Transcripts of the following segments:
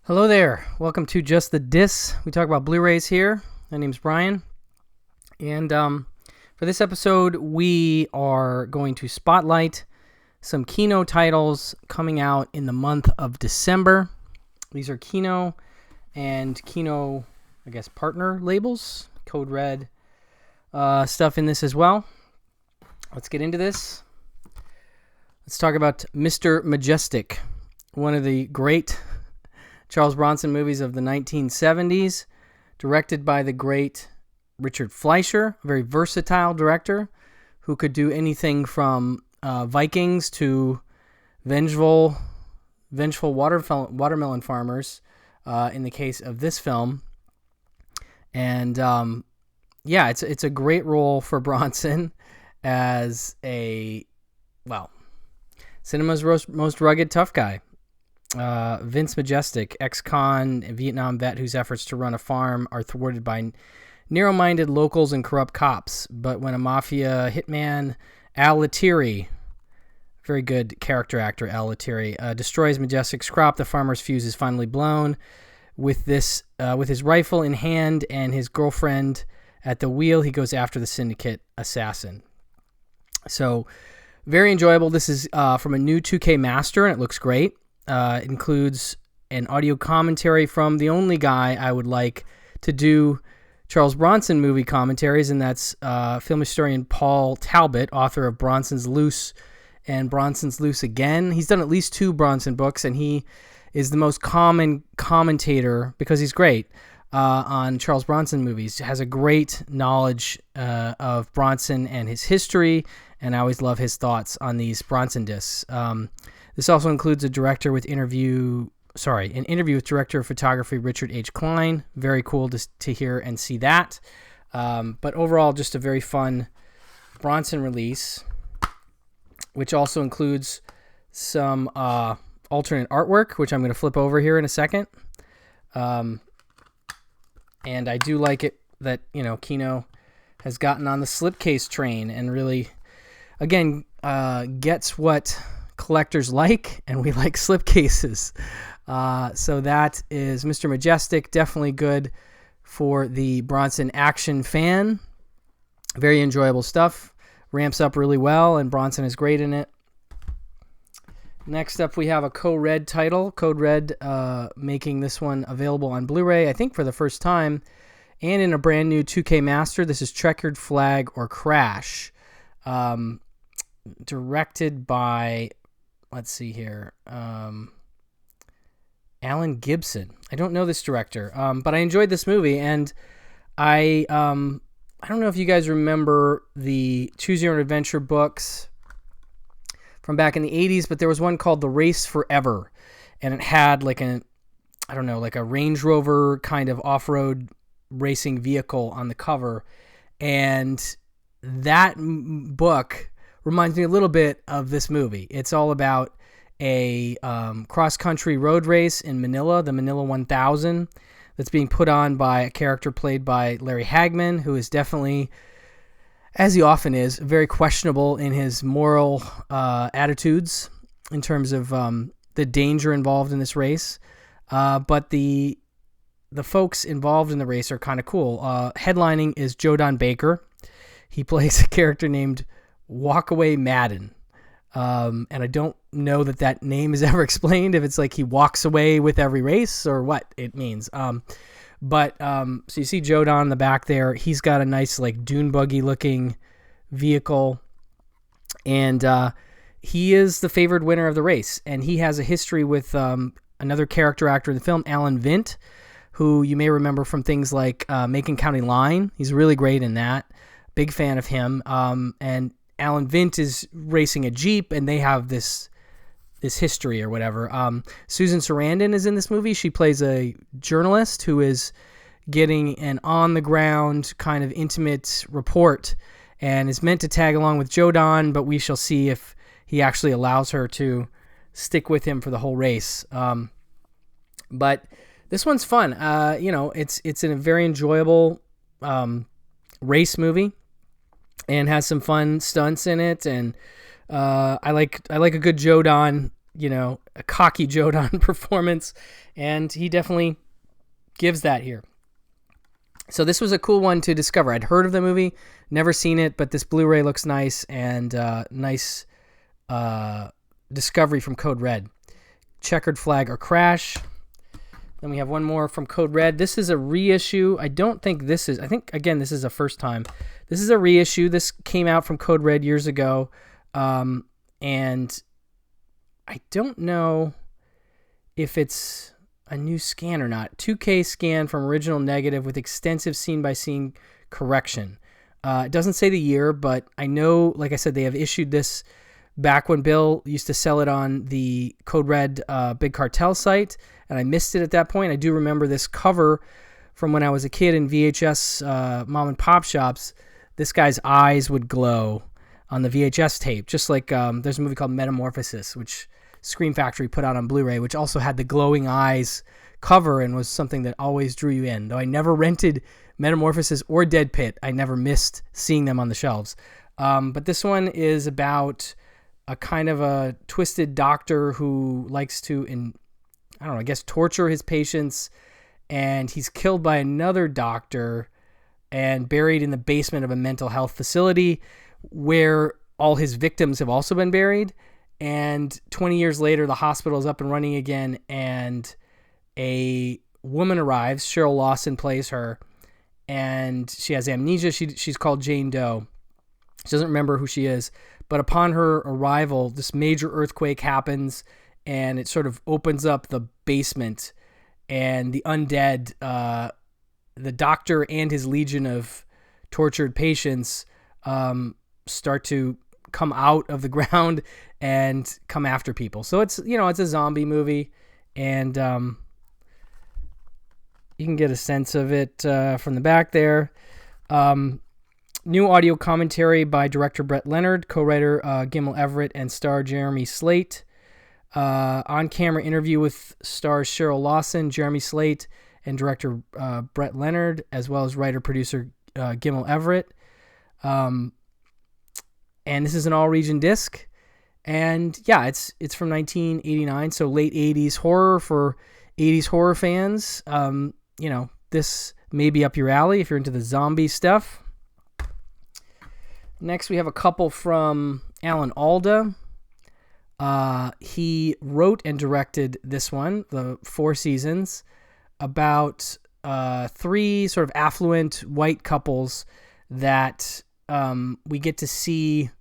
Hello there. Welcome to Just the Dis. We talk about Blu-rays here. My name's Brian. And for this episode, we are going to spotlight some Kino titles coming out in the month of December. These are Kino and Kino, I guess, partner labels. Code Red stuff in this as well. Let's get into this. Let's talk about Mr. Majestyk, one of the great Charles Bronson movies of the 1970s, directed by the great Richard Fleischer, a very versatile director who could do anything from Vikings to vengeful watermelon farmers in the case of this film. And it's a great role for Bronson as cinema's most rugged tough guy. Vince Majestyk, ex-con Vietnam vet whose efforts to run a farm are thwarted by narrow-minded locals and corrupt cops. But when a mafia hitman, Al Lettieri, very good character actor Al Lettieri, destroys Majestyk's crop, the farmer's fuse is finally blown. With his rifle in hand and his girlfriend at the wheel, he goes after the syndicate assassin. So, very enjoyable. This is from a new 2K master, and it looks great. It includes an audio commentary from the only guy I would like to do Charles Bronson movie commentaries, and that's film historian Paul Talbot, author of Bronson's Loose and Bronson's Loose Again. He's done at least 2 Bronson books, and he is the most common commentator, because he's great, on Charles Bronson movies. He has a great knowledge of Bronson and his history, and I always love his thoughts on these Bronson discs. This also includes an interview with director of photography Richard H. Klein. Very cool to hear and see that. But overall, just a very fun Bronson release, which also includes some alternate artwork, which I'm going to flip over here in a second. And I do like it that, Kino has gotten on the slipcase train and really, again, gets what collectors like, and we like slipcases. So that is Mr. Majestyk, definitely good for the Bronson action fan. Very enjoyable stuff. Ramps up really well, and Bronson is great in it. Next up, we have a Code Red title. Code Red making this one available on Blu-ray, I think for the first time, and in a brand new 2K master. This is Checkered, Flag, or Crash. Directed by, let's see here, Alan Gibson. I don't know this director, but I enjoyed this movie, and I don't know if you guys remember the Choose Your Own Adventure books from back in the 80s, but there was one called The Race Forever, and it had like a Range Rover kind of off-road racing vehicle on the cover, and that book reminds me a little bit of this movie. It's all about a cross-country road race in Manila, the Manila 1000, that's being put on by a character played by Larry Hagman, who is definitely, as he often is, very questionable in his moral attitudes in terms of the danger involved in this race. But the folks involved in the race are kind of cool. Headlining is Joe Baker. He plays a character named Walkaway Madden. And I don't know that name is ever explained, if it's like he walks away with every race or what it means. So you see Joe Don in the back there. He's got a nice like dune buggy looking vehicle, and he is the favored winner of the race. And he has a history with another character actor in the film, Alan Vint, who you may remember from things like Macon County Line. He's really great in that. Big fan of him. And Alan Vint is racing a Jeep, and they have this history or whatever. Susan Sarandon is in this movie. She plays a journalist who is getting an on-the-ground kind of intimate report and is meant to tag along with Joe Don, but we shall see if he actually allows her to stick with him for the whole race. But this one's fun. It's a very enjoyable race movie, and has some fun stunts in it, and I like a good Joe Don a cocky Joe Tynan performance, and he definitely gives that here. So this was a cool one to discover. I'd heard of the movie, never seen it, but this Blu-ray looks nice, and nice discovery from Code Red. Checkered Flag or Crash. Then we have one more from Code Red. This is a reissue. I think, again, this is a first time. This is a reissue. This came out from Code Red years ago, and I don't know if it's a new scan or not. 2K scan from original negative with extensive scene-by-scene correction. It doesn't say the year, but I know, like I said, they have issued this back when Bill used to sell it on the Code Red Big Cartel site, and I missed it at that point. I do remember this cover from when I was a kid in VHS mom and pop shops. This guy's eyes would glow on the VHS tape, just like there's a movie called Metamorphosis, which Scream Factory put out on Blu-ray, which also had the glowing eyes cover and was something that always drew you in. Though I never rented Metamorphosis or Dead Pit, I never missed seeing them on the shelves. But this one is about a kind of a twisted doctor who likes to, torture his patients, and he's killed by another doctor and buried in the basement of a mental health facility where all his victims have also been buried. And 20 years later, the hospital is up and running again, and a woman arrives. Cheryl Lawson plays her, and she has amnesia. She's called Jane Doe. She doesn't remember who she is, but upon her arrival, this major earthquake happens, and it sort of opens up the basement, and the undead, the doctor and his legion of tortured patients start to come out of the ground and come after people. So it's a zombie movie, and you can get a sense of it from the back there. New audio commentary by director Brett Leonard, co-writer Gimel Everett, and star Jeremy Slate. On-camera interview with stars Cheryl Lawson, Jeremy Slate, and director Brett Leonard, as well as writer-producer Gimel Everett. And this is an all-region disc. And yeah, it's from 1989, so late 80s horror for 80s horror fans. This may be up your alley if you're into the zombie stuff. Next, we have a couple from Alan Alda. He wrote and directed this one, the Four Seasons, about three sort of affluent white couples that we get to see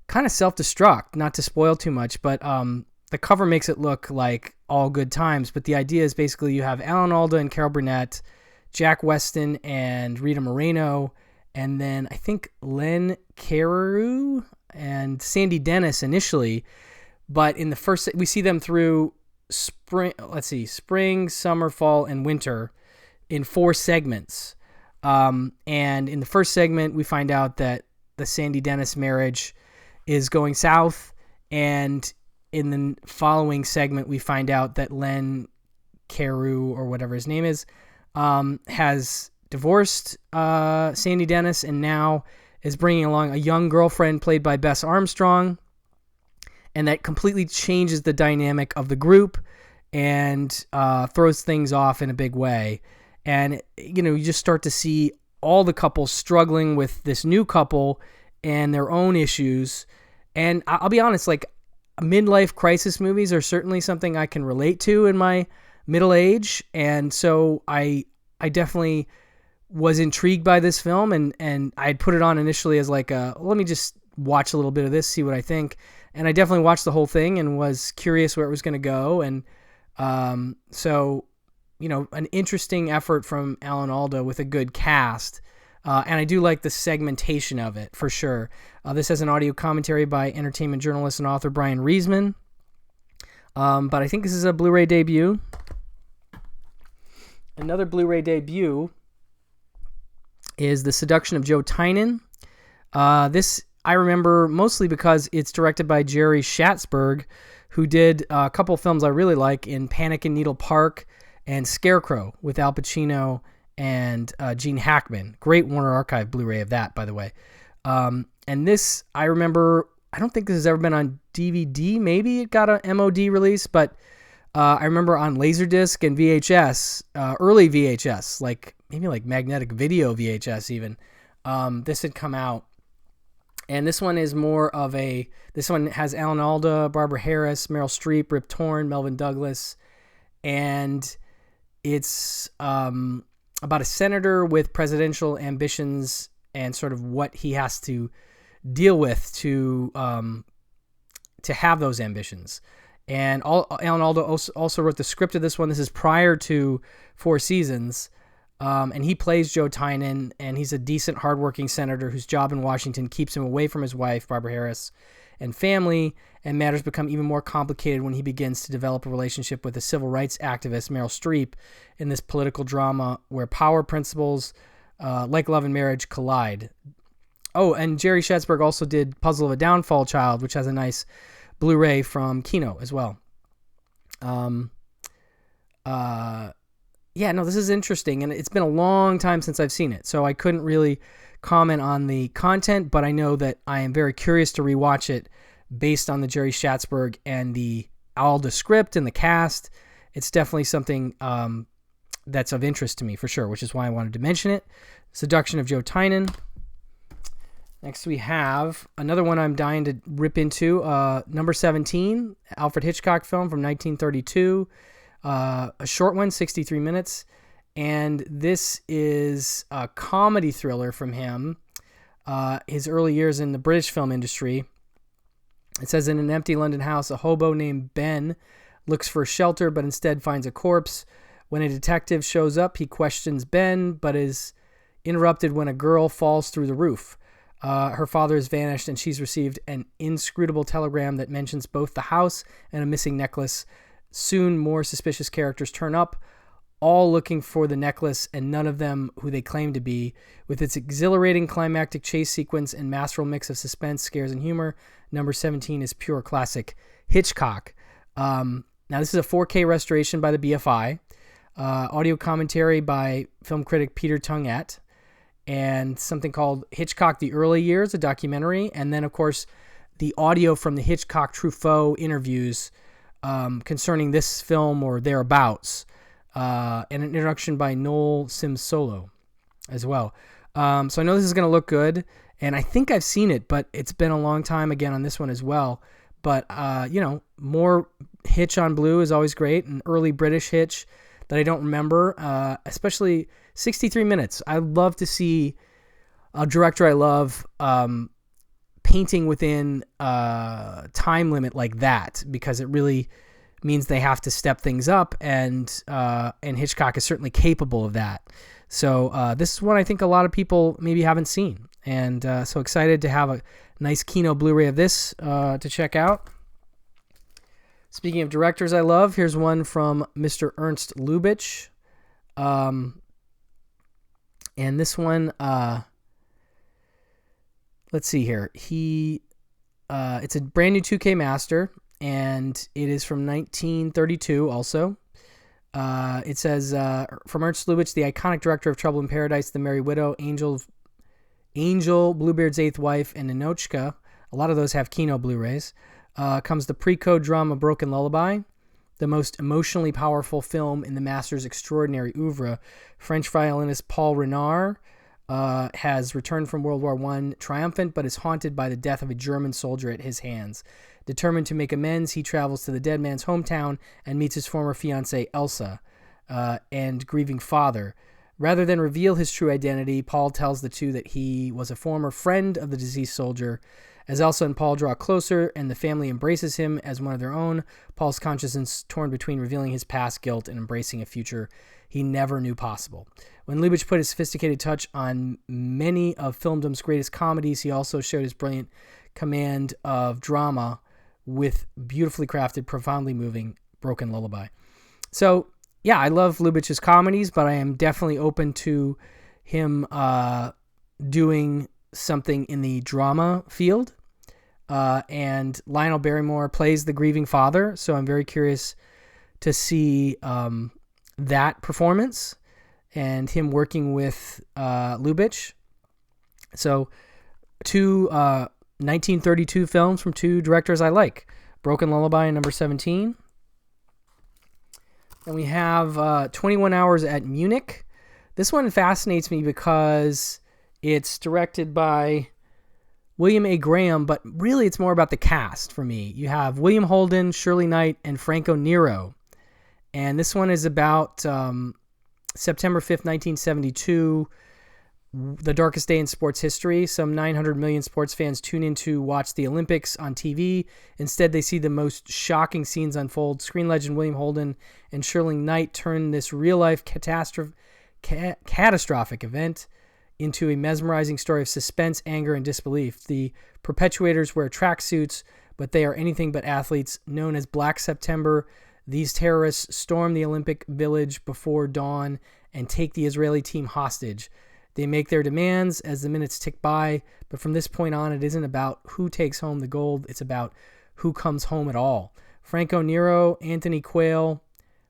kind of self-destruct, not to spoil too much, but the cover makes it look like all good times. But the idea is basically you have Alan Alda and Carol Burnett, Jack Weston and Rita Moreno, and then I think Len Carew and Sandy Dennis initially. But in the first, we see them through spring, summer, fall, and winter in 4 segments. And in the first segment, we find out that the Sandy Dennis marriage is going south, and in the following segment, we find out that Len Carew, or whatever his name is, has divorced Sandy Dennis and now is bringing along a young girlfriend played by Bess Armstrong, and that completely changes the dynamic of the group and throws things off in a big way. And, you just start to see all the couples struggling with this new couple and their own issues. And I'll be honest, like, midlife crisis movies are certainly something I can relate to in my middle age. And so I definitely was intrigued by this film, and I'd put it on initially as like let me just watch a little bit of this, see what I think. And I definitely watched the whole thing and was curious where it was going to go. And so, an interesting effort from Alan Alda with a good cast. And I do like the segmentation of it, for sure. This has an audio commentary by entertainment journalist and author Brian Reisman. But I think this is a Blu-ray debut. Another Blu-ray debut is The Seduction of Joe Tynan. This I remember mostly because it's directed by Jerry Schatzberg, who did a couple films I really like in Panic in Needle Park and Scarecrow with Al Pacino and Gene Hackman. Great Warner Archive Blu-ray of that, by the way. And this, I remember I don't think this has ever been on DVD. Maybe it got a MOD release, but I remember on Laserdisc and VHS, early VHS, maybe like magnetic video VHS even, this had come out. And this one is this one has Alan Alda, Barbara Harris, Meryl Streep, Rip Torn, Melvin Douglas, and it's about a senator with presidential ambitions and sort of what he has to deal with to have those ambitions. And Alan Alda also wrote the script of this one. This is prior to Four Seasons. And he plays Joe Tynan, and he's a decent, hardworking senator whose job in Washington keeps him away from his wife, Barbara Harris, and family, and matters become even more complicated when he begins to develop a relationship with a civil rights activist, Meryl Streep, in this political drama where power principles, like love and marriage, collide. Oh, and Jerry Schatzberg also did Puzzle of a Downfall Child, which has a nice Blu-ray from Kino as well. Yeah, no, this is interesting, and it's been a long time since I've seen it, so I couldn't really comment on the content, but I know that I am very curious to rewatch it based on the Jerry Schatzberg and the Alda script and the cast. It's definitely something that's of interest to me for sure, which is why I wanted to mention it. Seduction of Joe Tynan. Next we have another one I'm dying to rip into, number 17, Alfred Hitchcock film from 1932. A short one, 63 minutes, and this is a comedy thriller from him, his early years in the British film industry. It says, in an empty London house, a hobo named Ben looks for shelter, but instead finds a corpse. When a detective shows up, he questions Ben, but is interrupted when a girl falls through the roof. Her father has vanished, and she's received an inscrutable telegram that mentions both the house and a missing necklace. Soon, more suspicious characters turn up, all looking for the necklace, and none of them who they claim to be. With its exhilarating climactic chase sequence and masterful mix of suspense, scares, and humor, number 17 is pure classic Hitchcock. Now, this is a 4K restoration by the BFI, audio commentary by film critic Peter Tungette, and something called Hitchcock: The Early Years, a documentary, and then, of course, the audio from the Hitchcock-Truffaut interviews concerning this film or thereabouts, and an introduction by Noel Simsolo as well. So I know this is going to look good, and I think I've seen it, but it's been a long time again on this one as well. But, more Hitch on Blue is always great, and early British Hitch that I don't remember, especially 63 minutes. I love to see a director I love painting within a time limit like that, because it really means they have to step things up, and Hitchcock is certainly capable of that. So this is one I think a lot of people maybe haven't seen, and so excited to have a nice Kino Blu-ray of this to check out. Speaking of directors I love, here's one from Mr. Ernst Lubitsch, and this one, let's see here. It's a brand new 2K master, and it is from 1932 also. It says, from Ernst Lubitsch, the iconic director of Trouble in Paradise, The Merry Widow, Angel, Bluebeard's Eighth Wife, and Ninochka. A lot of those have Kino Blu-rays. Comes the pre-code drama Broken Lullaby, the most emotionally powerful film in the master's extraordinary oeuvre. French violinist Paul Renard has returned from World War I triumphant, but is haunted by the death of a German soldier at his hands. Determined to make amends, he travels to the dead man's hometown and meets his former fiancée, Elsa, and grieving father. Rather than reveal his true identity, Paul tells the two that he was a former friend of the deceased soldier. As Elsa and Paul draw closer and the family embraces him as one of their own, Paul's conscience is torn between revealing his past guilt and embracing a future he never knew possible. When Lubitsch put his sophisticated touch on many of filmdom's greatest comedies, he also showed his brilliant command of drama with beautifully crafted, profoundly moving Broken Lullaby. So, yeah, I love Lubitsch's comedies, but I am definitely open to him doing something in the drama field. And Lionel Barrymore plays the grieving father, so I'm very curious to see that performance and him working with Lubitsch. So two 1932 films from two directors I like. Broken Lullaby and Number 17. And we have 21 Hours at Munich. This one fascinates me because it's directed by William A. Graham, but really it's more about the cast for me. You have William Holden, Shirley Knight, and Franco Nero. And this one is about September 5th, 1972, the darkest day in sports history. Some 900 million sports fans tune in to watch the Olympics on TV. Instead, they see the most shocking scenes unfold. Screen legend William Holden and Shirley Knight turn this real-life catastrophic event into a mesmerizing story of suspense, anger, and disbelief. The perpetuators wear tracksuits, but they are anything but athletes. Known as Black September, these terrorists storm the Olympic Village before dawn and take the Israeli team hostage. They make their demands as the minutes tick by, but from this point on, it isn't about who takes home the gold. It's about who comes home at all. Franco Nero, Anthony Quayle,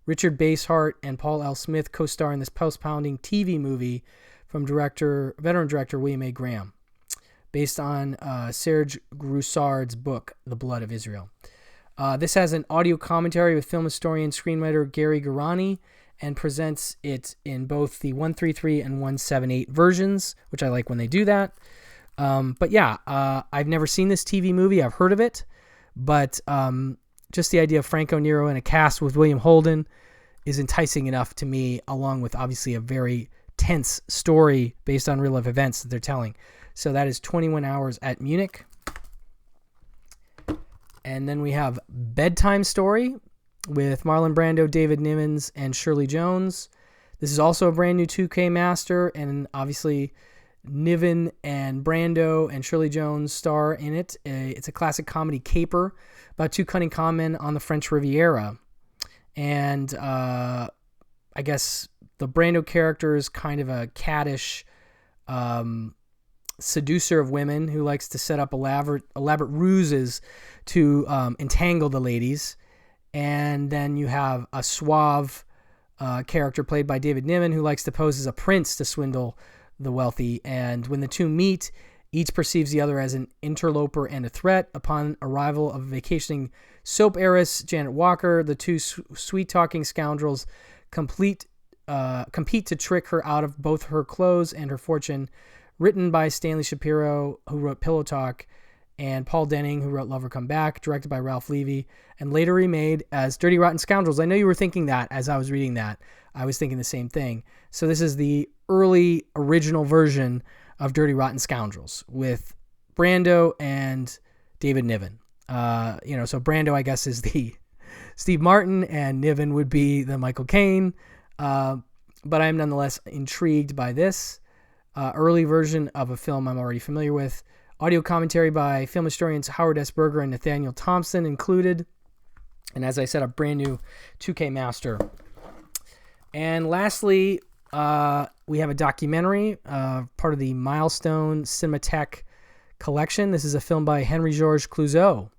Richard Basehart, and Paul L. Smith co-star in this post-pounding TV movie from veteran director William A. Graham, based on Serge Groussard's book, The Blood of Israel. This has an audio commentary with film historian screenwriter Gary Garani, and presents it in both the 133 and 178 versions, which I like when they do that. But yeah, I've never seen this TV movie. I've heard of it, but just the idea of Franco Nero in a cast with William Holden is enticing enough to me, along with obviously a very tense story based on real life events that they're telling. So that is 21 Hours at Munich. And then we have Bedtime Story with Marlon Brando, David Niven, and Shirley Jones. This is also a brand new 2K master, and obviously Niven and Brando and Shirley Jones star in it. It's a classic comedy caper about two cunning con men on the French Riviera. And I guess the Brando character is kind of a caddish seducer of women who likes to set up elaborate ruses to entangle the ladies. And then you have a suave character played by David Niven who likes to pose as a prince to swindle the wealthy. And when the two meet, each perceives the other as an interloper and a threat. Upon arrival of vacationing soap heiress Janet Walker, the two sweet-talking scoundrels compete to trick her out of both her clothes and her fortune. Written by Stanley Shapiro, who wrote Pillow Talk, and Paul Denning, who wrote Love or Come Back, directed by Ralph Levy, and later remade as Dirty Rotten Scoundrels. I know you were thinking that as I was reading that. I was thinking the same thing. So this is the early original version of Dirty Rotten Scoundrels with Brando and David Niven. So Brando, I guess, is the Steve Martin, and Niven would be the Michael Caine. But I am nonetheless intrigued by this early version of a film I'm already familiar with. Audio commentary by film historians Howard S. Berger and Nathaniel Thompson included. And as I said, a brand new 2K master. And lastly, we have a documentary, part of the Milestone Cinematheque collection. This is a film by Henry Georges Clouzot.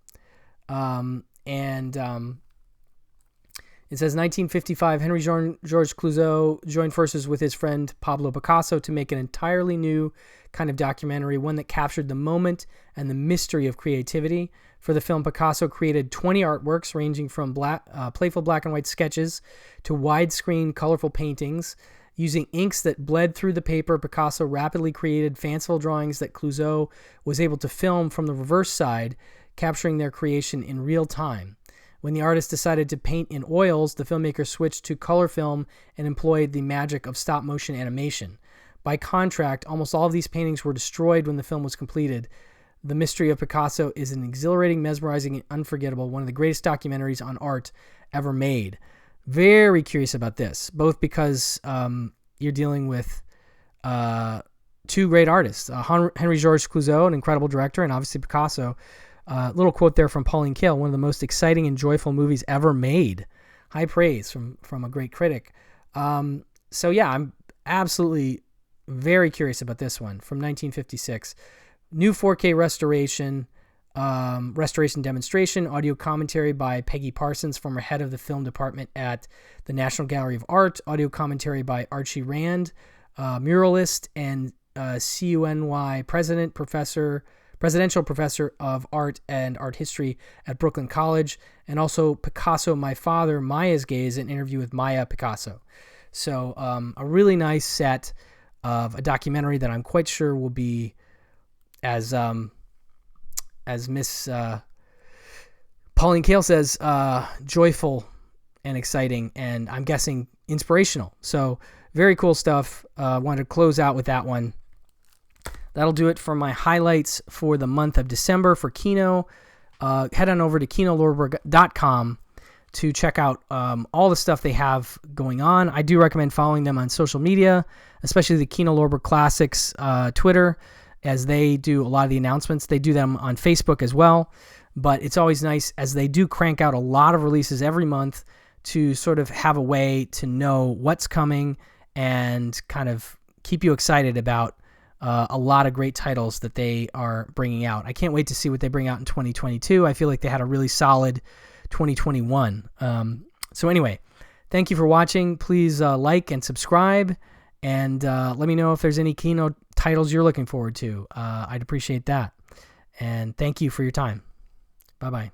It says 1955, Henry Georges Clouzot joined forces with his friend Pablo Picasso to make an entirely new kind of documentary, one that captured the moment and the mystery of creativity. For the film, Picasso created 20 artworks ranging from playful black and white sketches to widescreen colorful paintings. Using inks that bled through the paper, Picasso rapidly created fanciful drawings that Clouzot was able to film from the reverse side, capturing their creation in real time. When the artist decided to paint in oils, the filmmaker switched to color film and employed the magic of stop-motion animation. By contract, almost all of these paintings were destroyed when the film was completed. The Mystery of Picasso is an exhilarating, mesmerizing, and unforgettable, one of the greatest documentaries on art ever made. Very curious about this, both because you're dealing with two great artists, Henry Georges Clouzot, an incredible director, and obviously Picasso. Little quote there from Pauline Kael, one of the most exciting and joyful movies ever made. High praise from a great critic. So yeah, I'm absolutely very curious about this one from 1956. New 4K restoration demonstration, audio commentary by Peggy Parsons, former head of the film department at the National Gallery of Art, audio commentary by Archie Rand, muralist and CUNY president, presidential professor of art and art history at Brooklyn College, and also Picasso, My Father, Maya's Gaze, an interview with Maya Picasso. So a really nice set of a documentary that I'm quite sure will be as Miss Pauline Kael says, joyful and exciting, and I'm guessing inspirational. So very cool stuff. Wanted to close out with that one. That'll do it for my highlights for the month of December for Kino. Head on over to kinolorber.com to check out all the stuff they have going on. I do recommend following them on social media, especially the Kino Lorber Classics Twitter, as they do a lot of the announcements. They do them on Facebook as well, but it's always nice as they do crank out a lot of releases every month to sort of have a way to know what's coming and kind of keep you excited about a lot of great titles that they are bringing out. I can't wait to see what they bring out in 2022. I feel like they had a really solid 2021. So anyway, thank you for watching. Please like and subscribe, and let me know if there's any Kino titles you're looking forward to. I'd appreciate that. And thank you for your time. Bye-bye.